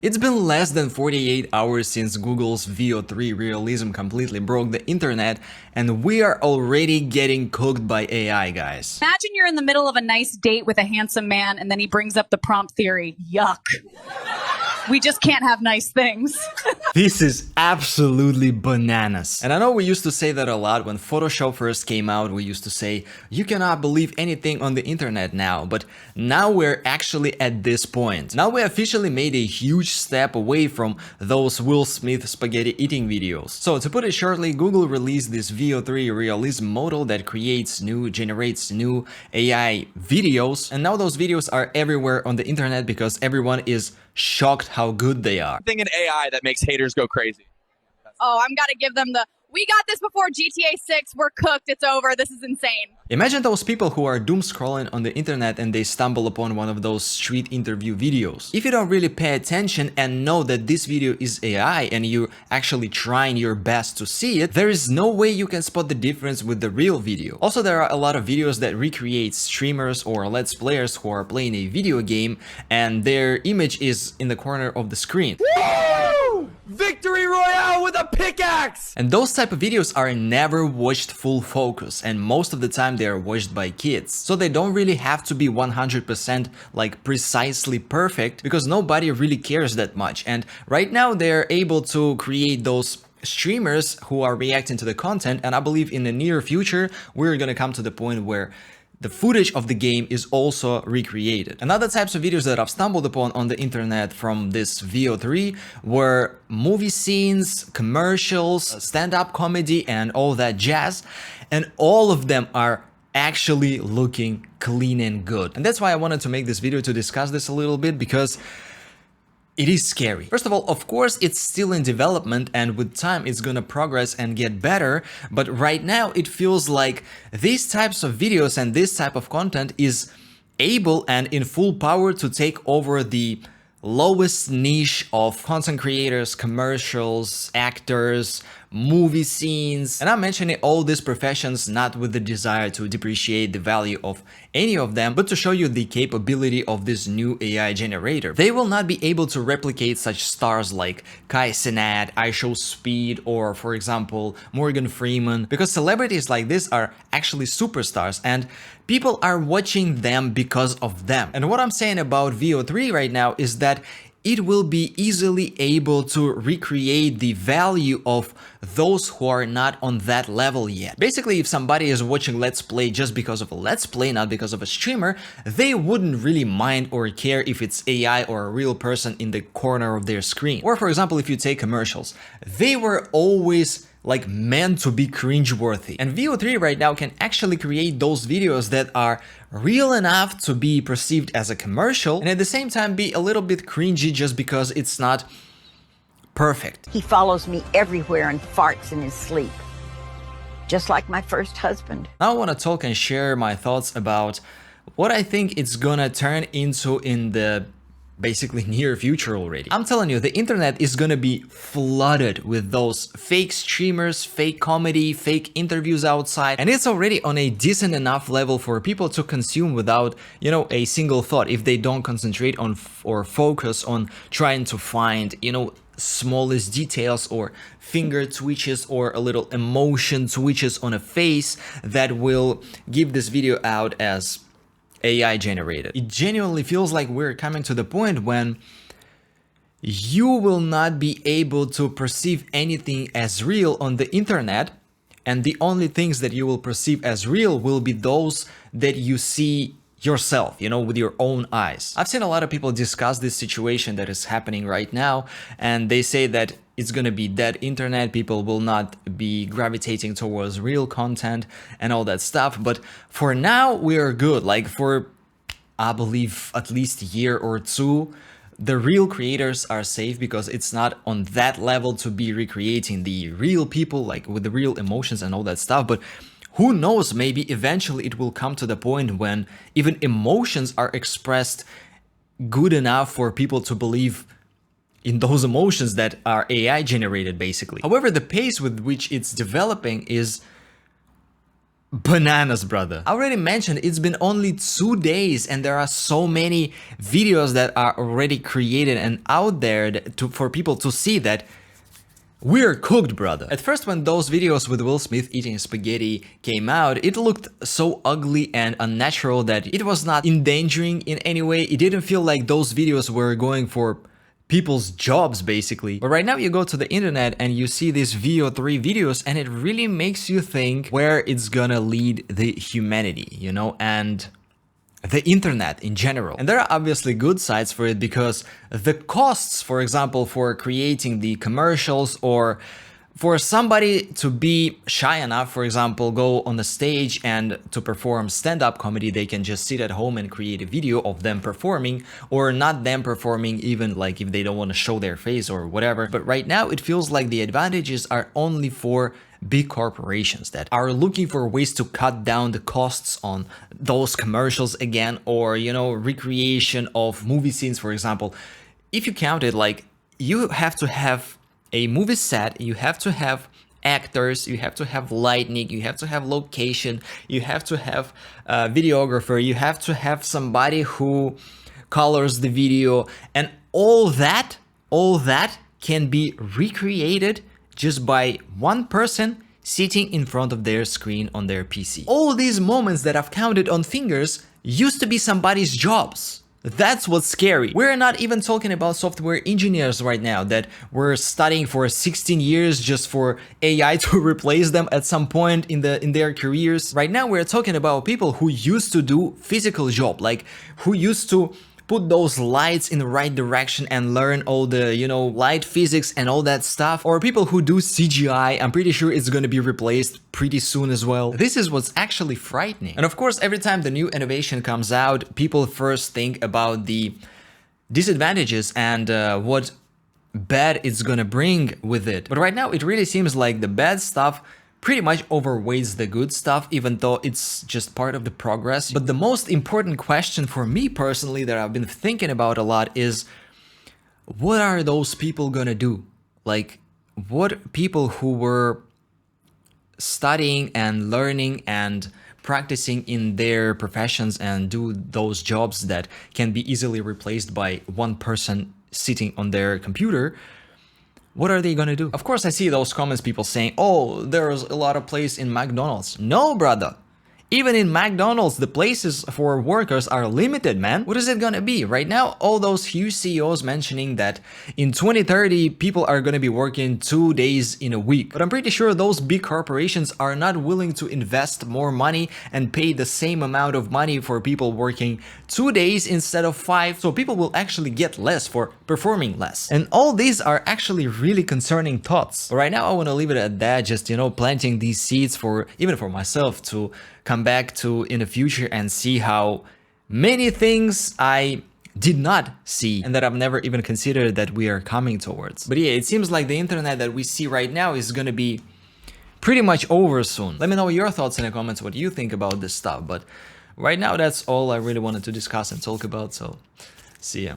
It's been less than 48 hours since Google's Veo 3 Realism completely broke the internet, and we are already getting cooked by AI, guys. Imagine you're in the middle of a nice date with a handsome man and then he brings up the prompt theory. Yuck. We just can't have nice things. This is absolutely bananas. And I know we used to say that a lot when Photoshop first came out. We used to say, you cannot believe anything on the internet now. But now we're actually at this point. Now we officially made a huge step away from those Will Smith spaghetti eating videos. So to put it shortly, Google released this Veo 3 Realism model that generates new AI videos. And now those videos are everywhere on the internet because everyone is shocked how good they are. Thing in AI that makes haters go crazy. Oh, I'm gotta give them we got this before GTA 6, we're cooked, it's over, this is insane. Imagine those people who are doom scrolling on the internet and they stumble upon one of those street interview videos. If you don't really pay attention and know that this video is AI and you're actually trying your best to see it, there is no way you can spot the difference with the real video. Also, there are a lot of videos that recreate streamers or let's players who are playing a video game and their image is in the corner of the screen. Woo! Victory Royale with a pickaxe! And those type of videos are never watched full focus, and most of the time they are watched by kids. So they don't really have to be 100% like precisely perfect because nobody really cares that much. And right now they're able to create those streamers who are reacting to the content, and I believe in the near future we're gonna come to the point where the footage of the game is also recreated. And other types of videos that I've stumbled upon on the internet from this Veo 3 were movie scenes, commercials, stand-up comedy, and all that jazz. And all of them are actually looking clean and good. And that's why I wanted to make this video to discuss this a little bit, because it is scary. First of all, of course, it's still in development and with time it's gonna progress and get better, but right now it feels like these types of videos and this type of content is able and in full power to take over the lowest niche of content creators, commercials, actors, movie scenes. And I'm mentioning all these professions not with the desire to depreciate the value of any of them, but to show you the capability of this new AI generator. They will not be able to replicate such stars like Kai Cenat, IShowSpeed, or for example, Morgan Freeman, because celebrities like this are actually superstars and people are watching them because of them. And what I'm saying about Veo 3 right now is that it will be easily able to recreate the value of those who are not on that level yet. Basically, if somebody is watching Let's Play just because of a Let's Play, not because of a streamer, they wouldn't really mind or care if it's AI or a real person in the corner of their screen. Or for example, if you take commercials, they were always like meant to be cringeworthy. And Veo 3 right now can actually create those videos that are real enough to be perceived as a commercial and at the same time be a little bit cringy just because it's not perfect. He follows me everywhere and farts in his sleep, just like my first husband. Now I want to talk and share my thoughts about what I think it's gonna turn into in the basically near future already. I'm telling you, the internet is gonna be flooded with those fake streamers, fake comedy, fake interviews outside, and it's already on a decent enough level for people to consume without, you know, a single thought if they don't concentrate on or focus on trying to find, you know, smallest details or finger twitches or a little emotion twitches on a face that will give this video out as AI generated. It genuinely feels like we're coming to the point when you will not be able to perceive anything as real on the internet, and the only things that you will perceive as real will be those that you see yourself, you know, with your own eyes. I've seen a lot of people discuss this situation that is happening right now, and they say that it's gonna be dead internet, people will not be gravitating towards real content and all that stuff. But for now, we are good. Like for, I believe, at least a year or two, the real creators are safe because it's not on that level to be recreating the real people, like with the real emotions and all that stuff. But who knows, maybe eventually it will come to the point when even emotions are expressed good enough for people to believe in those emotions that are AI generated, basically. However, the pace with which it's developing is bananas, brother. I already mentioned it's been only 2 days and there are so many videos that are already created and out there for people to see that we're cooked, brother. At first, when those videos with Will Smith eating spaghetti came out, it looked so ugly and unnatural that it was not endangering in any way. It didn't feel like those videos were going for people's jobs, basically. But right now you go to the internet and you see these VO3 videos and it really makes you think where it's gonna lead the humanity, you know, and the internet in general. And there are obviously good sides for it because the costs, for example, for creating the commercials or for somebody to be shy enough, for example, go on the stage and to perform stand-up comedy, they can just sit at home and create a video of them performing, or not them performing, even like if they don't want to show their face or whatever. But right now it feels like the advantages are only for big corporations that are looking for ways to cut down the costs on those commercials again, or, you know, recreation of movie scenes, for example. If you count it, like, you have to have a movie set, you have to have actors, you have to have lighting, you have to have location, you have to have a videographer, you have to have somebody who colors the video, and all that can be recreated just by one person sitting in front of their screen on their PC. All these moments that I've counted on fingers used to be somebody's jobs. That's what's scary. We're not even talking about software engineers right now that were studying for 16 years just for AI to replace them at some point in their careers. Right now we're talking about people who used to do physical job, like who used to put those lights in the right direction and learn all the, you know, light physics and all that stuff. Or people who do CGI, I'm pretty sure it's gonna be replaced pretty soon as well. This is what's actually frightening. And of course, every time the new innovation comes out, people first think about the disadvantages and what bad it's gonna bring with it. But right now, it really seems like the bad stuff pretty much overweights the good stuff, even though it's just part of the progress. But the most important question for me personally that I've been thinking about a lot is, what are those people gonna do? Like, what people who were studying and learning and practicing in their professions and do those jobs that can be easily replaced by one person sitting on their computer, what are they gonna do? Of course, I see those comments, people saying, oh, there's a lot of place in McDonald's. No, brother. Even in McDonald's, the places for workers are limited, man. What is it gonna be? Right now, all those huge CEOs mentioning that in 2030, people are gonna be working 2 days in a week. But I'm pretty sure those big corporations are not willing to invest more money and pay the same amount of money for people working 2 days instead of 5. So people will actually get less for performing less. And all these are actually really concerning thoughts. But right now, I wanna leave it at that, just, you know, planting these seeds for, even for myself, to come back to in the future and see how many things I did not see and that I've never even considered that we are coming towards. But yeah, it seems like the internet that we see right now is gonna be pretty much over soon. Let me know your thoughts in the comments, what you think about this stuff. But right now, that's all I really wanted to discuss and talk about, so see ya.